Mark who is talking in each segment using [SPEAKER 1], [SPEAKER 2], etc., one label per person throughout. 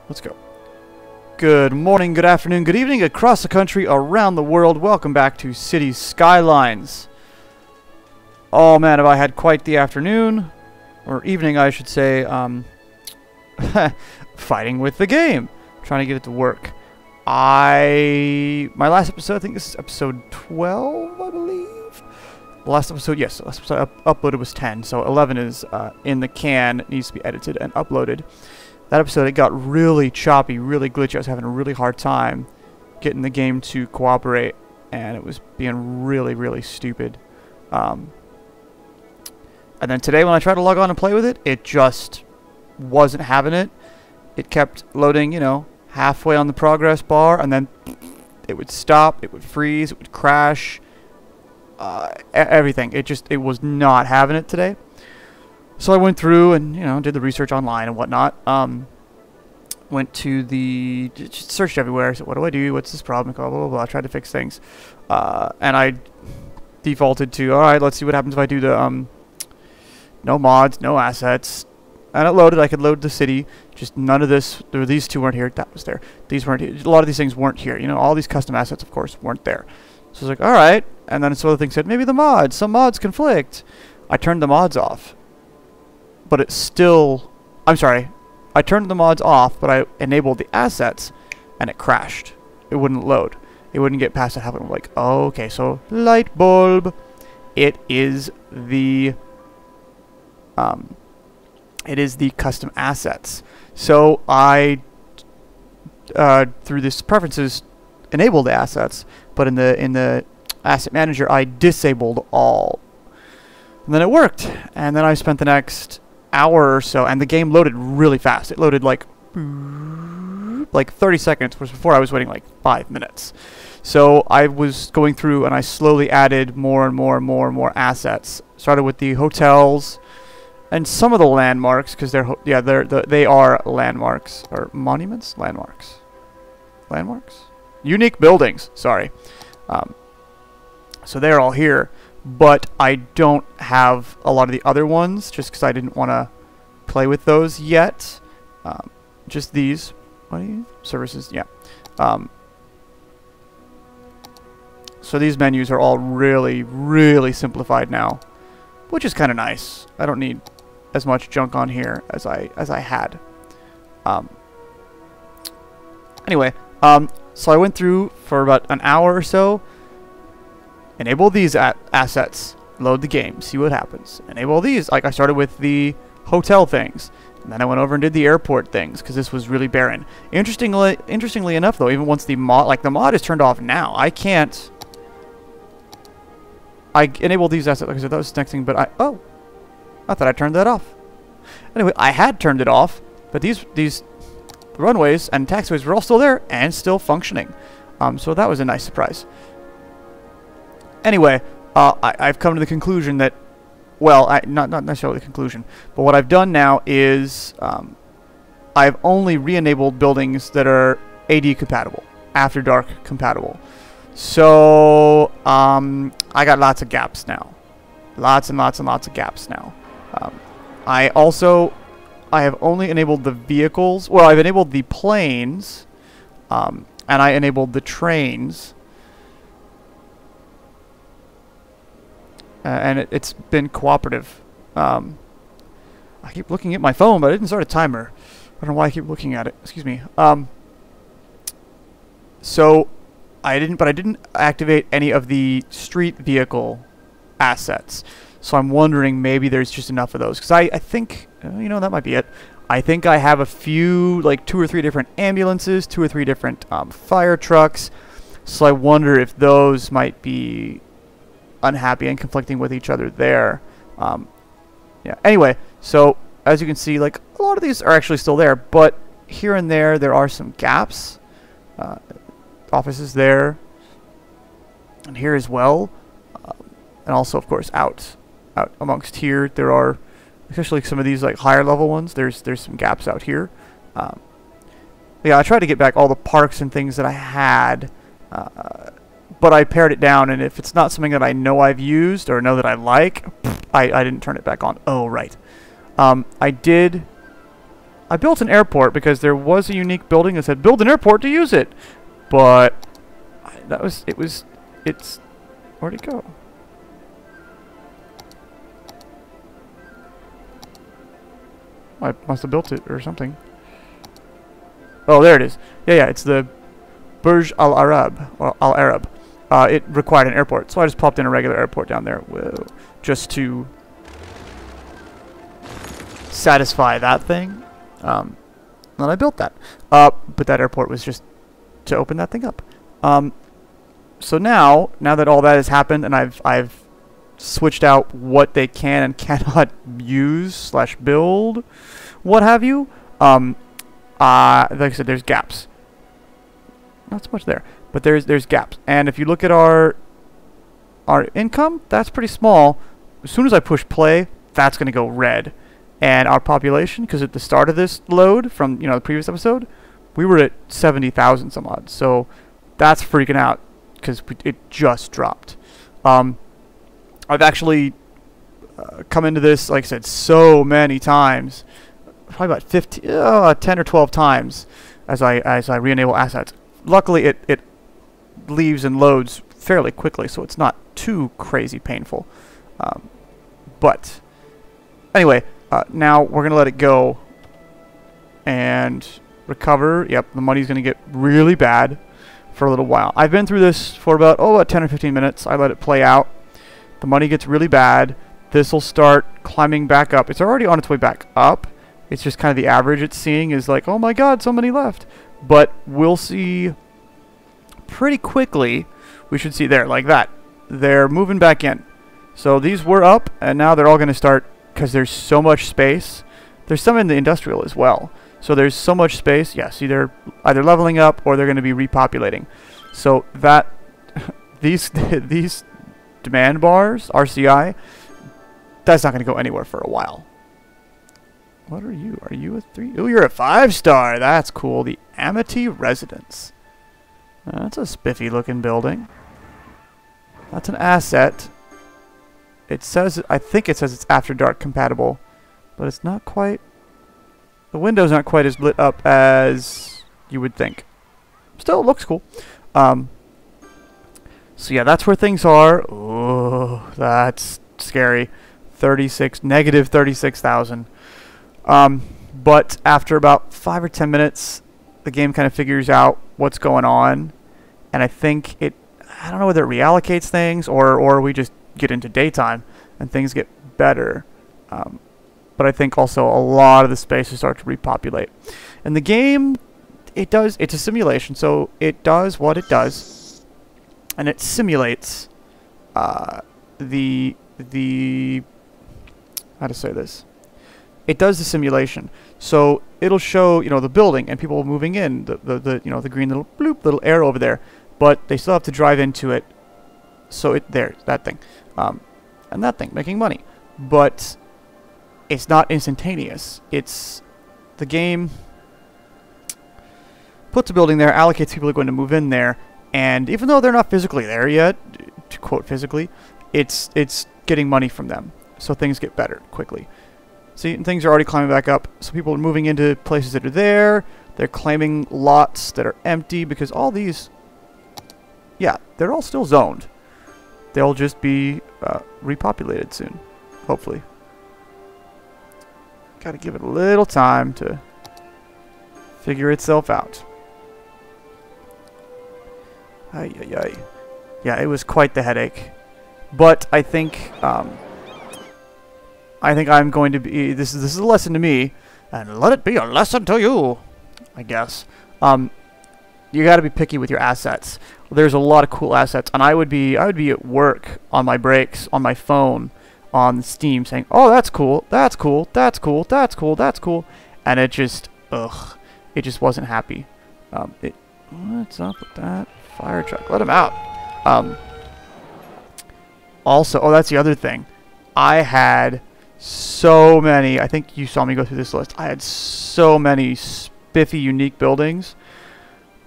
[SPEAKER 1] Let's go. Good morning, good afternoon, good evening, across the country, around the world. Welcome back to Cities Skylines. Oh man, have I had quite the afternoon, or evening I should say, fighting with the game. Trying to get it to work. My last episode, I think this is episode 12, I believe? The last episode, yes, the last episode uploaded was 10, so 11 is in the can. It needs to be edited and uploaded. That episode, it got really choppy, really glitchy. I was having a really hard time getting the game to cooperate, and it was being really, really stupid. And then today, when I tried to log on and play with it, it just wasn't having it. It kept loading, you know, halfway on the progress bar, and then it would stop, it would freeze, it would crash, everything. It was not having it today. So I went through and, you know, did the research online and whatnot. Went to just searched everywhere. So what do I do? What's this problem? Blah, blah, blah, blah. I tried to fix things. And I defaulted to, all right, let's see what happens if I do the, no mods, no assets. And it loaded. I could load the city. Just none of this. These two weren't here. That was there. These weren't here. A lot of these things weren't here. You know, all these custom assets, of course, weren't there. So I was like, all right. And then some other thing said, maybe the mods. Some mods conflict. I turned the mods off. But it's still... I'm sorry. I turned the mods off, but I enabled the assets, and it crashed. It wouldn't load. It wouldn't get past it. I'm like, oh, okay, so light bulb. It is the... it is the custom assets. So I, through this preferences, enabled the assets, but in the asset manager, I disabled all. And then it worked. And then I spent the next hour or so, and the game loaded really fast. It loaded like 30 seconds, whereas before I was waiting like 5 minutes. So I was going through and I slowly added more and more and more and more assets. Started with the hotels and some of the landmarks, because they are landmarks or monuments, landmarks, unique buildings. Sorry. So they're all here. But I don't have a lot of the other ones, just because I didn't want to play with those yet. Just these. What are you? Services, yeah. So these menus are all really, really simplified now, which is kind of nice. I don't need as much junk on here as I had. Anyway, so I went through for about an hour or so. Enable these assets, load the game, see what happens. Enable these. Like I started with the hotel things, and then I went over and did the airport things because this was really barren. Interestingly enough, though, even once the mod is turned off now, I can't. I enabled these assets. Like I said, that was the next thing, but I thought I turned that off. Anyway, I had turned it off, but these runways and taxiways were all still there and still functioning. So that was a nice surprise. Anyway, I've come to the conclusion that, well, not necessarily the conclusion, but what I've done now is I've only re-enabled buildings that are AD compatible, After Dark compatible. So I got lots of gaps now, lots and lots and lots of gaps now. I have only enabled the vehicles. Well, I've enabled the planes, and I enabled the trains. And it's been cooperative. I keep looking at my phone, but I didn't start a timer. I don't know why I keep looking at it. Excuse me. So I didn't activate any of the street vehicle assets. So I'm wondering maybe there's just enough of those, because I think you know, that might be it. I think I have a few, like 2 or 3 different ambulances, 2 or 3 different fire trucks. So I wonder if those might be unhappy and conflicting with each other there. Yeah. Anyway, so as you can see, like a lot of these are actually still there, but here and there are some gaps. Offices there, and here as well, and also of course out amongst here there are, especially some of these like higher level ones. There's some gaps out here. Yeah, I tried to get back all the parks and things that I had. But I pared it down, and if it's not something that I know I've used or know that I like, I didn't turn it back on. Oh, right. I did I built an airport because there was a unique building that said build an airport to use it, but it's where'd it go? I must have built it or something. Oh, there it is. Yeah, it's the Burj Al Arab or Al Arab. It required an airport, so I just popped in a regular airport down there, just to satisfy that thing. And I built that. But that airport was just to open that thing up. So now that all that has happened, and I've switched out what they can and cannot use / build, what have you. Like I said, there's gaps. Not so much there, but there's gaps. And if you look at our income, that's pretty small. As soon as I push play, that's going to go red. And our population, because at the start of this load from the previous episode, we were at 70,000 some odd. So that's freaking out because it just dropped. I've actually come into this, like I said, so many times, probably about 10 or 12 times as I re-enable assets. Luckily, it leaves and loads fairly quickly, so it's not too crazy painful. But anyway, now we're going to let it go and recover. Yep, the money's going to get really bad for a little while. I've been through this for about 10 or 15 minutes. I let it play out. The money gets really bad. This will start climbing back up. It's already on its way back up. It's just kind of the average it's seeing is like, oh my god, so many left. But we'll see pretty quickly. We should see there, like that. They're moving back in. So these were up, and now they're all going to start, because there's so much space. There's some in the industrial as well. So there's so much space. Yeah, see, they're either leveling up or they're going to be repopulating. So that these demand bars, RCI, that's not going to go anywhere for a while. What are you? Are you a 3? Oh, you're a 5-star. That's cool. The Amity Residence. That's a spiffy looking building. That's an asset. It says, I think it says it's After Dark compatible, but it's not quite. The window's not quite as lit up as you would think. Still, it looks cool. So yeah, that's where things are. Oh, that's scary. Negative 36,000. But after about 5 or 10 minutes, the game kind of figures out what's going on, and I think I don't know whether it reallocates things or we just get into daytime and things get better. But I think also a lot of the spaces start to repopulate. And the game, it's a simulation, so it does what it does, and it simulates the how to say this. It does the simulation, so it'll show the building and people moving in, the green little bloop little arrow over there, but they still have to drive into it. So there's that thing, and that thing making money, but it's not instantaneous. It's the game puts a building there, allocates people who are going to move in there, and even though they're not physically there yet, to quote physically, it's getting money from them, so things get better quickly. See, and things are already climbing back up, so people are moving into places that are there. They're claiming lots that are empty because all these, yeah, they're all still zoned. They'll just be repopulated soon, hopefully. Gotta give it a little time to figure itself out. Ay, ay, ay. Yeah, it was quite the headache. But I think I'm going to be. This is a lesson to me, and let it be a lesson to you, I guess. You got to be picky with your assets. There's a lot of cool assets, and I would be at work on my breaks on my phone on Steam saying, "Oh, that's cool, that's cool, that's cool, that's cool, that's cool," and it just wasn't happy. What's up with that fire truck? Let him out. Also, oh, that's the other thing. I had so many. I think you saw me go through this list. I had so many spiffy, unique buildings,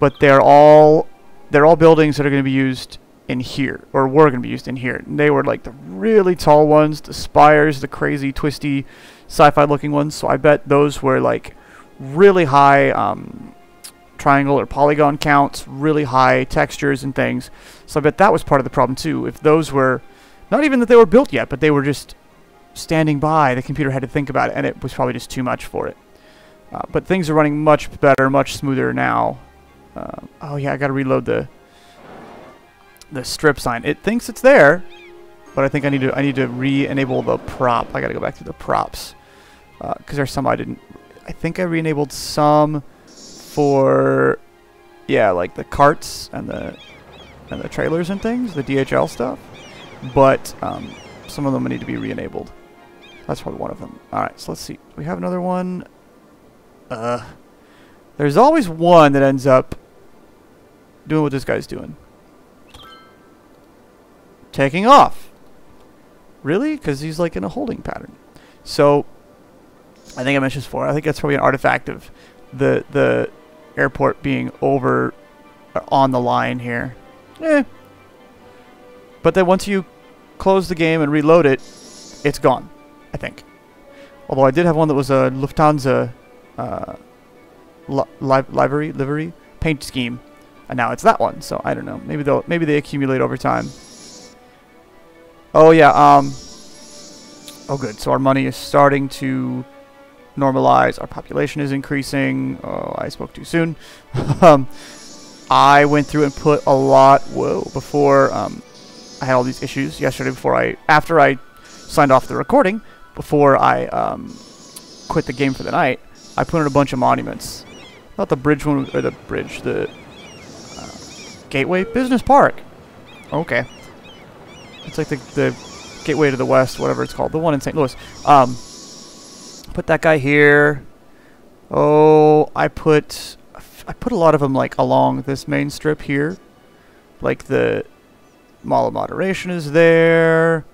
[SPEAKER 1] but they're all buildings that are going to be used in here, or were going to be used in here. And they were like the really tall ones, the spires, the crazy, twisty, sci-fi looking ones. So I bet those were like really high triangle or polygon counts, really high textures and things. So I bet that was part of the problem too. If those were, not even that they were built yet, but they were just standing by, the computer had to think about it, and it was probably just too much for it. But things are running much better, much smoother now. Oh yeah, I gotta reload the strip sign. It thinks it's there, but I think I need to re-enable the prop. I gotta go back to the props because there's some I didn't. I think I re-enabled some for, yeah, like the carts and the trailers and things, the DHL stuff. But some of them need to be re-enabled. That's probably one of them. All right, so let's see. We have another one. There's always one that ends up doing what this guy's doing. Taking off. Really? Because he's like in a holding pattern. So, I think I mentioned this before. I think that's probably an artifact of the airport being over on the line here. But then once you close the game and reload it, it's gone, I think. Although I did have one that was a Lufthansa livery paint scheme, and now it's that one. So I don't know. Maybe they accumulate over time. Oh yeah. Oh good. So our money is starting to normalize. Our population is increasing. Oh, I spoke too soon. I went through and put a lot. Whoa! Before I had all these issues yesterday. After I signed off the recording, before I quit the game for the night, I put in a bunch of monuments. Not the bridge one, or the bridge, the Gateway Business Park. Okay. It's like the Gateway to the West, whatever it's called. The one in St. Louis. Put that guy here. Oh, I put a lot of them like along this main strip here. Like the Mall of Moderation is there.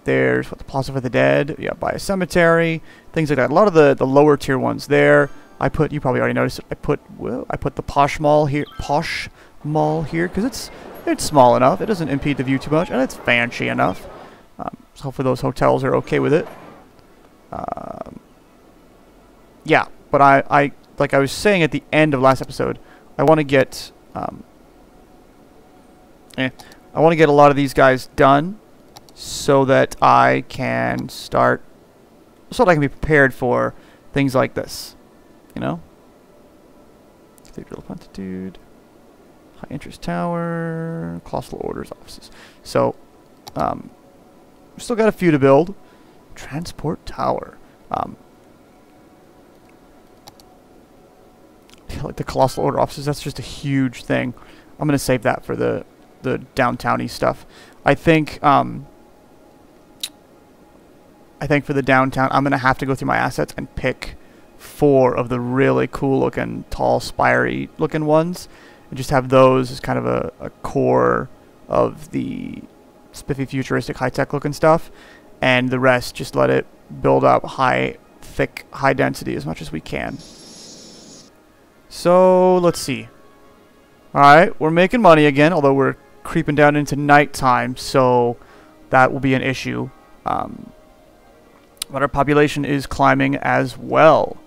[SPEAKER 1] There's the Plaza for the Dead. Yeah, by a cemetery. Things like that. A lot of the lower tier ones there. You probably already noticed it. I put the Posh Mall here. Posh Mall here because it's small enough. It doesn't impede the view too much, and it's fancy enough. So hopefully those hotels are okay with it. Yeah, but I like I was saying at the end of last episode, I want to get I want to get a lot of these guys done so that I can be prepared for things like this, you know. Cathedral of Plentitude, High Interest Tower, Colossal Orders offices. So, we still got a few to build. Transport Tower. Like the Colossal Order offices, that's just a huge thing. I'm gonna save that for the downtowny stuff. I think for the downtown, I'm gonna have to go through my assets and pick 4 of the really cool looking, tall, spiry looking ones, and just have those as kind of a core of the spiffy, futuristic, high-tech looking stuff, and the rest just let it build up thick, high density as much as we can. So let's see. Alright, we're making money again, although we're creeping down into nighttime, so that will be an issue. But our population is climbing as well.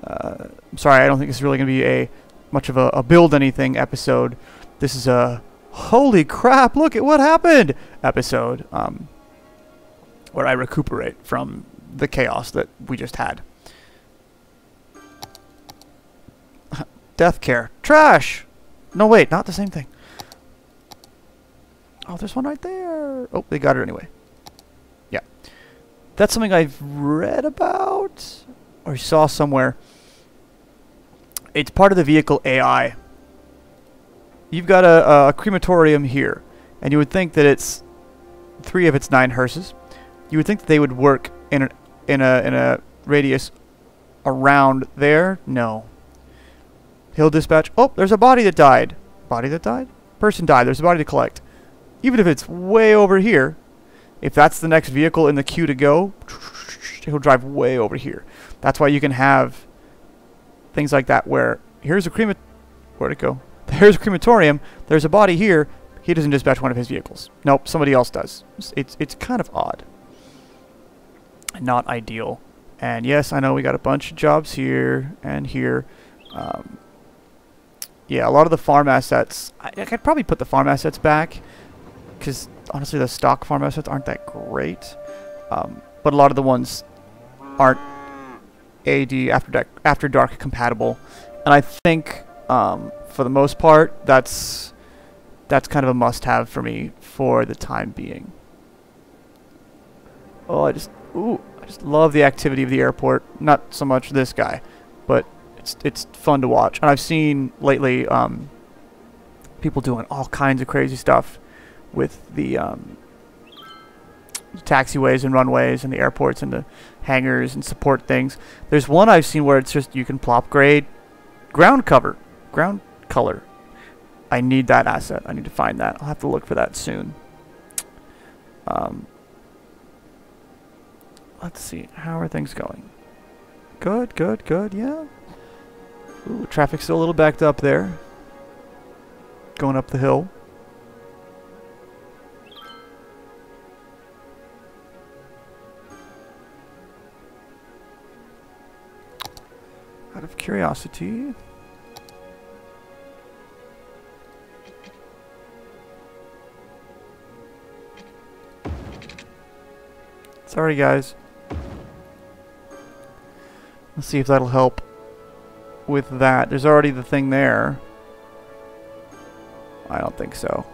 [SPEAKER 1] I'm sorry, I don't think it's really going to be much of a build anything episode. This is a holy crap, look at what happened episode, where I recuperate from the chaos that we just had. Death care. Trash! No, wait, not the same thing. Oh, there's one right there. Oh, they got it anyway. Yeah. That's something I've read about or saw somewhere. It's part of the vehicle AI. You've got a crematorium here, and you would think that it's 3 of its 9 hearses. You would think that they would work in a radius around there. No. He'll dispatch. Oh, there's a body that died. Body that died? Person died. There's a body to collect. Even if it's way over here, if that's the next vehicle in the queue to go, he'll drive way over here. That's why you can have things like that where here's a where'd it go? There's a crematorium. There's a body here. He doesn't dispatch one of his vehicles. Nope, somebody else does. It's kind of odd. Not ideal. And yes, I know we got a bunch of jobs here and here. Yeah, a lot of the farm assets, I could probably put the farm assets back, because honestly the stock farm assets aren't that great. But a lot of the ones aren't AD after dark compatible. And I think for the most part that's kind of a must-have for me for the time being. Oh, I just love the activity of the airport. Not so much this guy, but it's fun to watch. And I've seen lately people doing all kinds of crazy stuff with the taxiways and runways and the airports and the hangars and support things. There's one I've seen where it's just you can plop grade ground color. I need that asset. I need to find that. I'll have to look for that soon. Let's see. How are things going? Good, good, good. Yeah. Ooh, traffic's still a little backed up there. Going up the hill. Out of curiosity. Sorry, guys. Let's see if that'll help with that. There's already the thing there. I don't think so.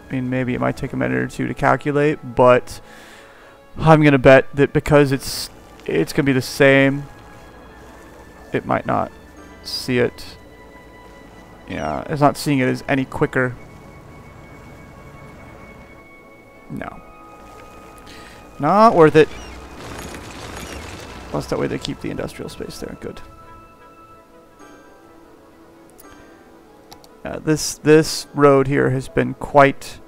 [SPEAKER 1] I mean, maybe it might take a minute or two to calculate, but I'm gonna bet that because it's gonna be the same, it might not see it. Yeah, it's not seeing it as any quicker. No. Not worth it. Plus that way they keep the industrial space there. Good. This road here has been quite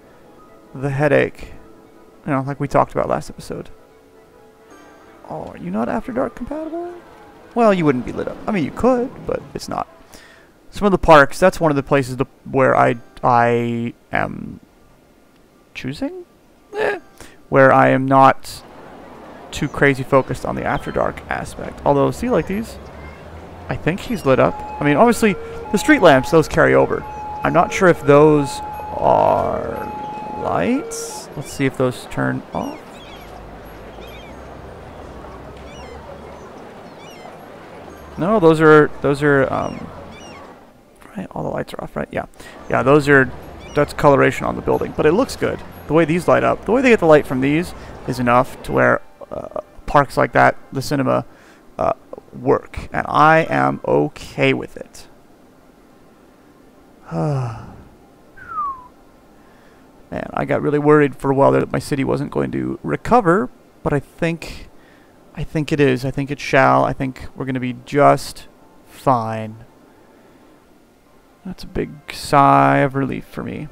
[SPEAKER 1] the headache. You know, like we talked about last episode. Oh, are you not After Dark compatible? Well, you wouldn't be lit up. I mean, you could, but it's not. Some of the parks, that's one of the places where I am choosing? Where I am not too crazy focused on the After Dark aspect. Although, see, like these, I think he's lit up. I mean, obviously, the street lamps, those carry over. I'm not sure if those are lights. Let's see if those turn off. No, those are right, all the lights are off, right? Yeah. Yeah, that's coloration on the building, but it looks good. The way these light up, the way they get the light from these is enough to where parks like that, the cinema, work. And I am okay with it. Man, I got really worried for a while there that my city wasn't going to recover, but I think it is. I think it shall. I think we're going to be just fine. That's a big sigh of relief for me.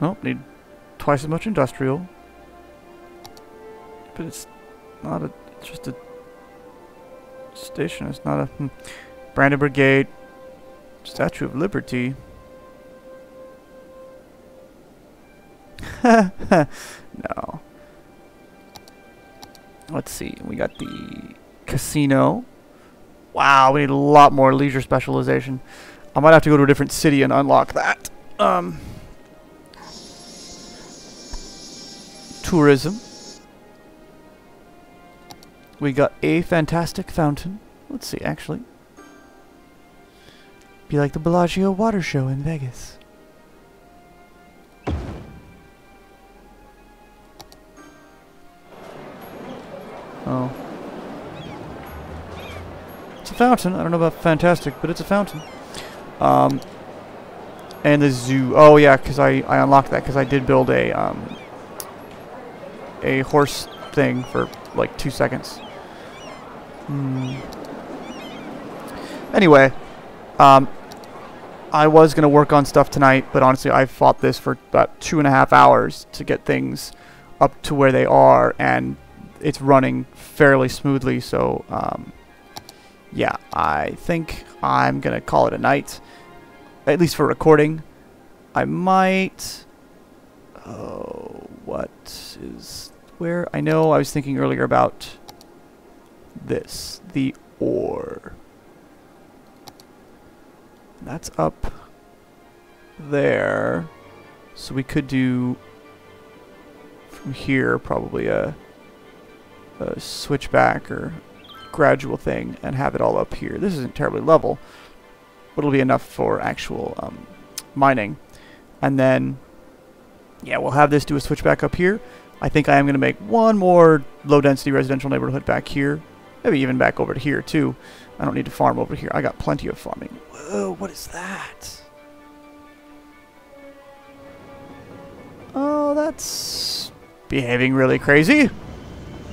[SPEAKER 1] Nope, need twice as much industrial. But it's not a, it's just a station. It's not a Brandon Brigade, Statue of Liberty. No. Let's see. We got the casino. Wow, we need a lot more leisure specialization. I might have to go to a different city and unlock that. Tourism. We got a fantastic fountain. Let's see, actually. Be like the Bellagio water show in Vegas. Oh. It's a fountain. I don't know about fantastic, but it's a fountain. And the zoo. Oh yeah, because I unlocked that because I did build a horse thing for like 2 seconds. Anyway, I was gonna work on stuff tonight, but honestly, I fought this for about 2.5 hours to get things up to where they are, and it's running fairly smoothly. So, yeah, I think I'm gonna call it a night, at least for recording. I might... Oh, what is... Where? I know I was thinking earlier about this. The ore. That's up there. So we could do from here probably a switchback or gradual thing and have it all up here. This isn't terribly level, but it'll be enough for actual mining. And then, yeah, we'll have this do a switchback up here. I think I am going to make one more low-density residential neighborhood back here. Maybe even back over to here, too. I don't need to farm over here. I got plenty of farming. Whoa, what is that? Oh, that's behaving really crazy.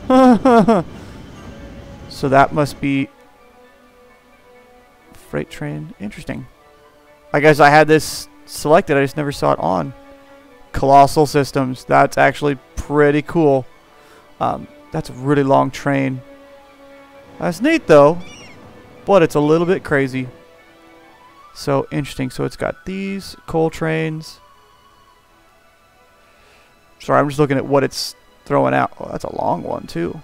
[SPEAKER 1] So that must be freight train. Interesting. I guess I had this selected. I just never saw it on. Colossal systems. That's actually pretty cool. That's a really long train. That's neat, though. But it's a little bit crazy. So, interesting. So, it's got these coal trains. Sorry, I'm just looking at what it's throwing out. Oh, that's a long one, too.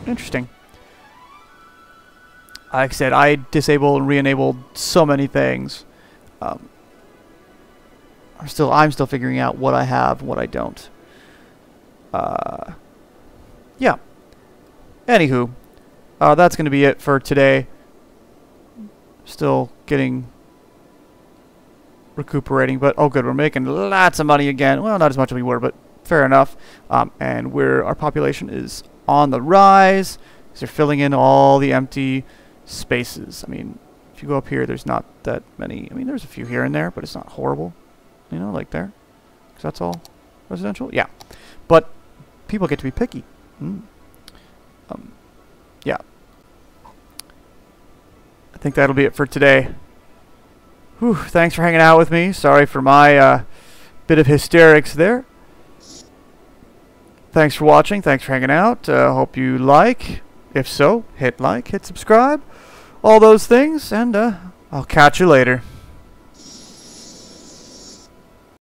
[SPEAKER 1] Interesting. Like I said, I disabled and re-enabled so many things. I'm still figuring out what I have and what I don't. Yeah. Anywho, that's going to be it for today. Still recuperating, but oh good, we're making lots of money again. Well, not as much as we were, but fair enough. And our population is on the rise. So they're filling in all the empty spaces. I mean, if you go up here, there's not that many. I mean, there's a few here and there, but it's not horrible. You know, like there. Because that's all residential. Yeah. But people get to be picky. Yeah. I think that'll be it for today. Whew, thanks for hanging out with me. Sorry for my bit of hysterics there. Thanks for watching. Thanks for hanging out. Hope you like. If so, hit like, hit subscribe. All those things. And I'll catch you later.